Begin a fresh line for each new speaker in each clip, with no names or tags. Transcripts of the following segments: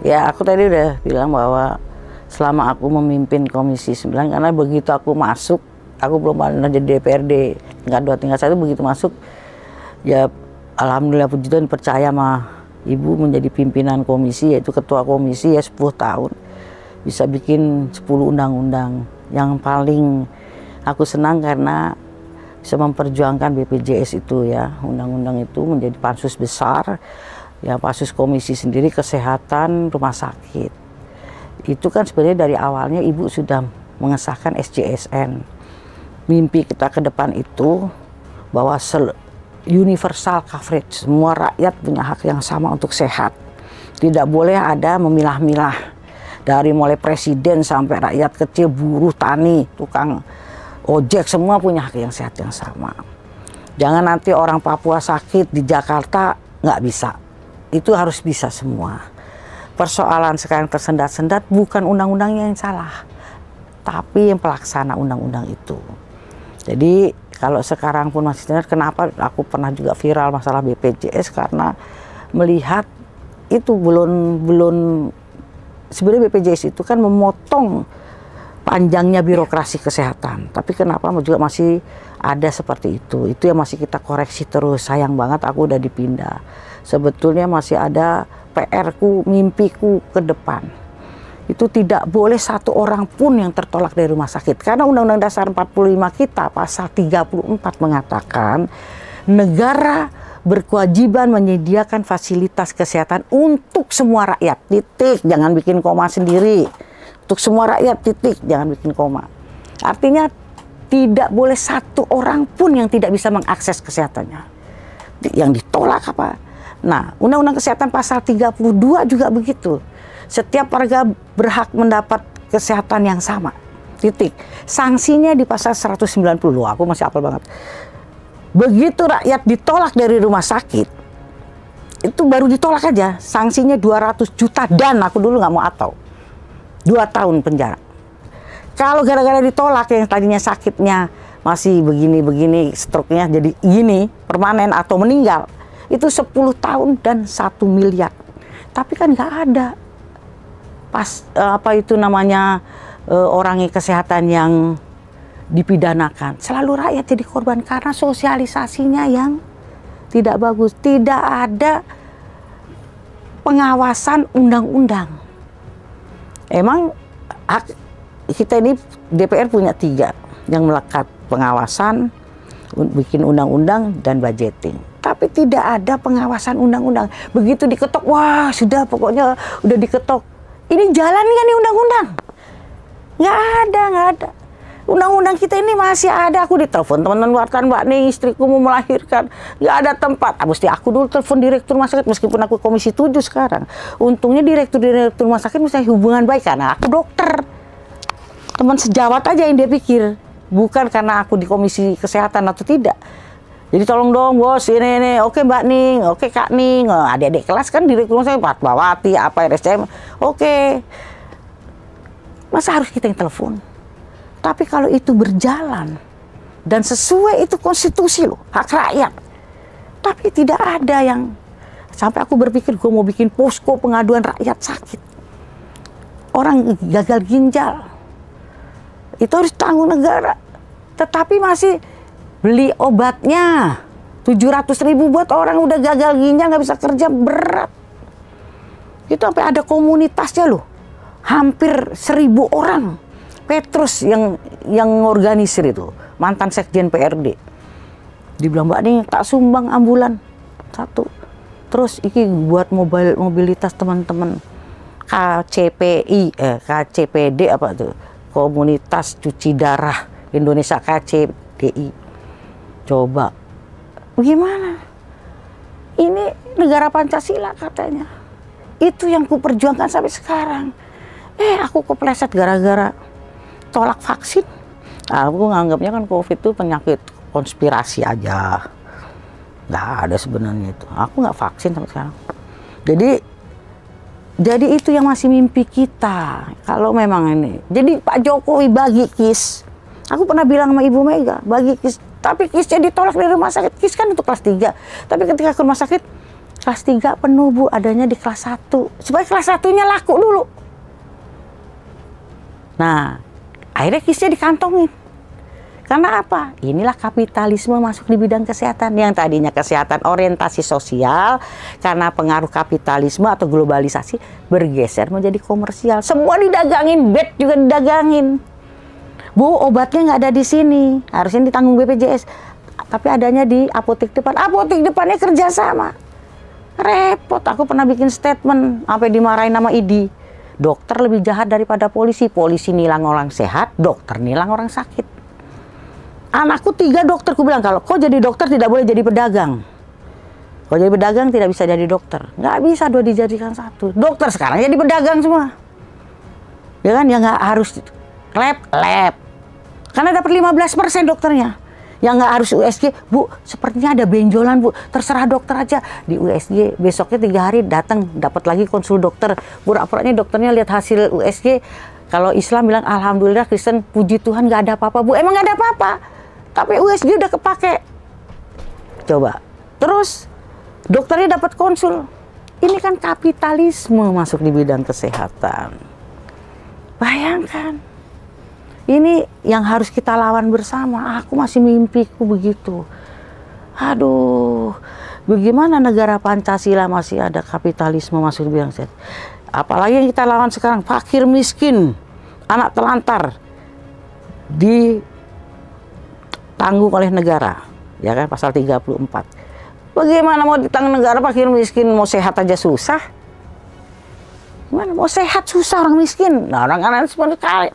Ya, aku tadi udah bilang bahwa selama aku memimpin Komisi 9, karena begitu aku masuk, aku belum pernah jadi DPRD tingkat 2, tingkat 1, begitu masuk, ya alhamdulillah puji Tuhan percaya sama Ibu menjadi pimpinan komisi, yaitu ketua komisi ya 10 tahun. Bisa bikin 10 undang-undang. Yang paling aku senang karena bisa memperjuangkan BPJS itu ya, undang-undang itu menjadi pansus besar. Ya, pansus komisi sendiri kesehatan rumah sakit. Itu kan sebenarnya dari awalnya Ibu sudah mengesahkan SJSN. Mimpi kita ke depan itu bahwa universal coverage, semua rakyat punya hak yang sama untuk sehat. Tidak boleh ada memilah-milah. Dari mulai presiden sampai rakyat kecil, buruh, tani, tukang ojek, semua punya hak yang sehat yang sama. Jangan nanti orang Papua sakit di Jakarta nggak bisa. Itu harus bisa semua. Persoalan sekarang tersendat-sendat bukan undang-undangnya yang salah, tapi yang pelaksana undang-undang itu. Jadi kalau sekarang pun masih terlihat, kenapa aku pernah juga viral masalah BPJS, karena melihat itu belum sebenarnya BPJS itu kan memotong panjangnya birokrasi kesehatan, tapi kenapa juga masih ada seperti itu? Itu yang masih kita koreksi terus. Sayang banget aku udah dipindah. Sebetulnya masih ada PR-ku, mimpiku ke depan. Itu tidak boleh satu orang pun yang tertolak dari rumah sakit. Karena Undang-Undang Dasar 45 kita pasal 34 mengatakan negara berkewajiban menyediakan fasilitas kesehatan untuk semua rakyat, titik. Jangan bikin koma sendiri. Untuk semua rakyat, titik. Jangan bikin koma. Artinya tidak boleh satu orang pun yang tidak bisa mengakses kesehatannya. Yang ditolak apa? Nah, Undang-Undang Kesehatan pasal 32 juga begitu. Setiap warga berhak mendapat kesehatan yang sama. Titik. Sanksinya di pasal 190. Aku masih hafal banget. Begitu rakyat ditolak dari rumah sakit, itu baru ditolak aja, sanksinya 200 juta dan aku dulu nggak mau atau 2 tahun penjara. Kalau gara-gara ditolak yang tadinya sakitnya masih begini-begini, stroke-nya jadi gini, permanen atau meninggal, itu 10 tahun dan 1 miliar. Tapi kan nggak ada apa itu namanya orang kesehatan yang dipidanakan. Selalu rakyat jadi korban karena sosialisasinya yang tidak bagus. Tidak ada pengawasan undang-undang. Emang kita ini DPR punya 3 yang melekat: pengawasan, bikin undang-undang, dan budgeting. Tapi tidak ada pengawasan undang-undang. Begitu diketok, wah sudah pokoknya udah diketok. Ini jalan nggak nih undang-undang? Nggak ada. Undang-undang kita ini masih ada. Aku ditelepon teman-teman wartawan, Mbak nih istriku mau melahirkan, nggak ada tempat. Mesti aku dulu telepon direktur rumah sakit, meskipun aku komisi 7 sekarang. Untungnya direktur rumah sakit mesti hubungan baik karena aku dokter. Teman sejawat aja yang dia pikir, bukan karena aku di komisi kesehatan atau tidak. Jadi tolong dong bos, ini, oke Mbak Ning, oke Kak Ning, adik-adik kelas kan direktur rumah sakit, Fatmawati, apa RSCM, oke. Masa harus kita yang telepon? Tapi kalau itu berjalan dan sesuai, itu konstitusi loh, hak rakyat. Tapi tidak ada yang, sampai aku berpikir gue mau bikin posko pengaduan rakyat sakit. Orang gagal ginjal, itu harus tanggung negara. Tetapi masih beli obatnya 700.000 buat orang udah gagal ginjal nggak bisa kerja, berat. Itu sampai ada komunitasnya loh, hampir 1.000 orang. Petrus yang organisir itu, mantan sekjen PRD. Dibilang, Mbak nih tak sumbang ambulan 1. Terus iki buat mobilitas teman-teman KCPD apa tuh? Komunitas Cuci Darah Indonesia, KCDI. Coba, bagaimana? Ini negara Pancasila katanya. Itu yang ku perjuangkan sampai sekarang. Aku kepleset gara-gara tolak vaksin. Aku nganggapnya kan COVID itu penyakit konspirasi aja. Nggak ada sebenarnya itu. Aku nggak vaksin sampai sekarang. Jadi itu yang masih mimpi kita. Kalau memang ini. Jadi Pak Jokowi bagi KIS. Aku pernah bilang sama Ibu Mega, bagi KIS. Tapi KISnya ditolak dari rumah sakit. KIS kan untuk kelas 3. Tapi ketika ke rumah sakit, Kelas 3 penuh Bu, adanya di kelas 1. Supaya kelas 1-nya laku dulu. Nah, akhirnya kisnya dikantongin. Karena apa? Inilah kapitalisme masuk di bidang kesehatan. Yang tadinya kesehatan orientasi sosial, karena pengaruh kapitalisme atau globalisasi, bergeser menjadi komersial. Semua didagangin, bed juga didagangin. Bu, obatnya nggak ada di sini. Harusnya ditanggung BPJS. Tapi adanya di apotek depan. Apotek depannya kerjasama. Repot. Aku pernah bikin statement sampai dimarahin sama ID. Dokter lebih jahat daripada polisi. Polisi nilang orang sehat, dokter nilang orang sakit. Anakku 3 dokter, aku bilang, kalau kau jadi dokter tidak boleh jadi pedagang. Kau jadi pedagang tidak bisa jadi dokter. Nggak bisa 2 dijadikan 1. Dokter sekarang jadi pedagang semua. Ya kan, ya nggak harus lab. Karena dapat 15% dokternya. Yang nggak harus USG, Bu, sepertinya ada benjolan Bu, terserah dokter aja. Di USG, besoknya 3 hari datang, dapat lagi konsul dokter. Pura-puranya dokternya lihat hasil USG, kalau Islam bilang, Alhamdulillah, Kristen, puji Tuhan nggak ada apa-apa Bu. Emang nggak ada apa-apa, tapi USG udah kepake. Coba, terus dokternya dapat konsul. Ini kan kapitalisme masuk di bidang kesehatan. Bayangkan. Ini yang harus kita lawan bersama. Aku masih mimpiku begitu. Aduh, bagaimana negara Pancasila masih ada kapitalisme masuk di bidang kesehatan? Apalagi yang kita lawan sekarang, fakir miskin, anak telantar, ditanggung oleh negara. Ya kan, pasal 34. Bagaimana mau ditanggung negara, fakir miskin, mau sehat aja susah? Gimana mau sehat susah orang miskin? Nah, orang seperti kali.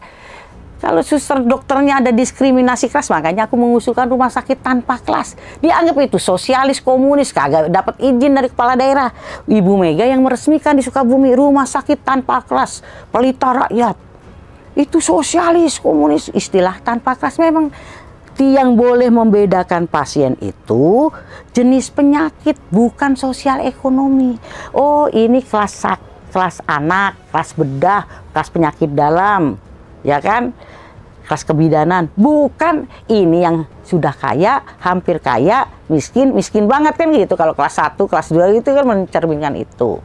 Kalau suster dokternya ada diskriminasi kelas, makanya aku mengusulkan rumah sakit tanpa kelas. Dianggap itu sosialis, komunis, kagak dapat izin dari kepala daerah. Ibu Mega yang meresmikan di Sukabumi rumah sakit tanpa kelas, pelita rakyat. Itu sosialis, komunis, istilah tanpa kelas. Memang yang boleh membedakan pasien itu jenis penyakit, bukan sosial ekonomi. Oh, ini kelas anak, kelas bedah, kelas penyakit dalam. Ya kan, kelas kebidanan, bukan ini yang sudah kaya, hampir kaya, miskin banget kan gitu. Kalau kelas 1, kelas 2 itu kan mencerminkan itu.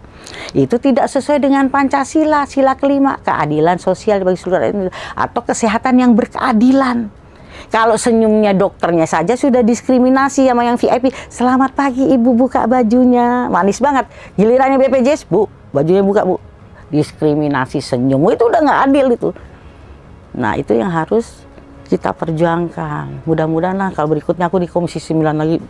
Itu tidak sesuai dengan Pancasila, sila kelima, keadilan sosial bagi seluruh rakyat atau kesehatan yang berkeadilan. Kalau senyumnya dokternya saja sudah diskriminasi sama yang VIP. Selamat pagi Ibu, buka bajunya, manis banget. Gilirannya BPJS, Bu, bajunya buka Bu, diskriminasi senyum, itu udah nggak adil itu. Nah, itu yang harus kita perjuangkan. Mudah-mudahan lah kalau berikutnya aku di Komisi 9 lagi